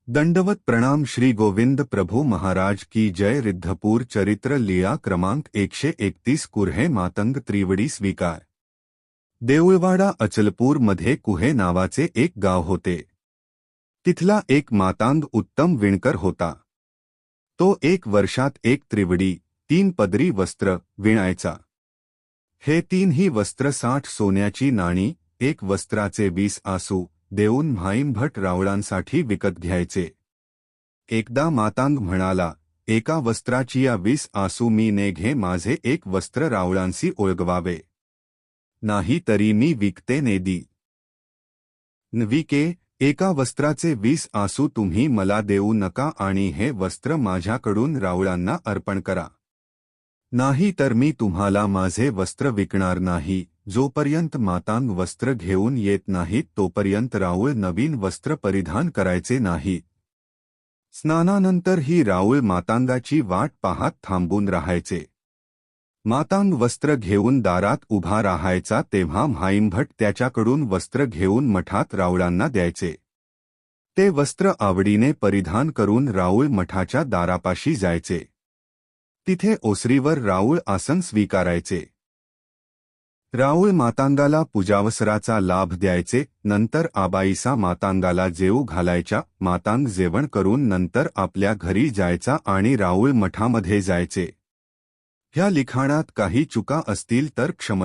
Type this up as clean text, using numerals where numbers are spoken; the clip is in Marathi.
दंडवत प्रणाम श्री गोविंद प्रभु महाराज की जय। रिद्धपूर चरित्र लीळा क्रमांक 131 कुऱ्हे मातंग त्रिवडी स्वीकार। देऊळवाडा अचलपूर मध्ये कुहे नावाचे एक गाव होते। तिथला एक मातांग उत्तम विणकर होता। तो 1 वर्षात 1 त्रिवडी 3 पदरी वस्त्र विणायचा। हे 3ही वस्त्र 60 सोन्याची नाणी 1 वस्त्राचे 20 आसू देऊन म्हाईंभट रावळांसाठी विकत घ्यायचे। एकदा मातांग म्हणाला, एका वस्त्राची या 20 आसू मी ने घे, माझे 1 वस्त्र रावळांसी ओळगवावे, नाही तरी मी विकते नेदी। विके, एका वस्त्राचे 20 आसू तुम्ही मला देऊ नका आणि हे वस्त्र माझ्याकडून रावळांना अर्पण करा, नाही तर मी तुम्हाला माझे वस्त्र विकणार नाही। जोपर्यंत मातांग वस्त्र घेऊन येत नाहीत तोपर्यंत राऊळ नवीन वस्त्र परिधान करायचे नाही। स्नानानंतर ही राऊळ मातांगाची वाट पाहत थांबून राहायचे। मातांग वस्त्र घेऊन दारात उभा राहायचा तेव्हा म्हाईंभट त्याच्याकडून वस्त्र घेऊन मठात राऊळांना द्यायचे। ते वस्त्र आवडीने परिधान करून राऊळ मठाच्या दारापाशी जायचे। तिथे ओसरीवर राऊळ आसन स्वीकारायचे। राऊळ मातांगाला पूजावसराचा लाभ द्यायचे। नंतर आबाईसा मातांगाला जेवू घालायच्या। मातांग जेवण करून नंतर आपल्या घरी जायचा आणि राऊळ मठामध्ये जायचे। ह्या लिखाणात काही चुका असतील तर क्षमस्व।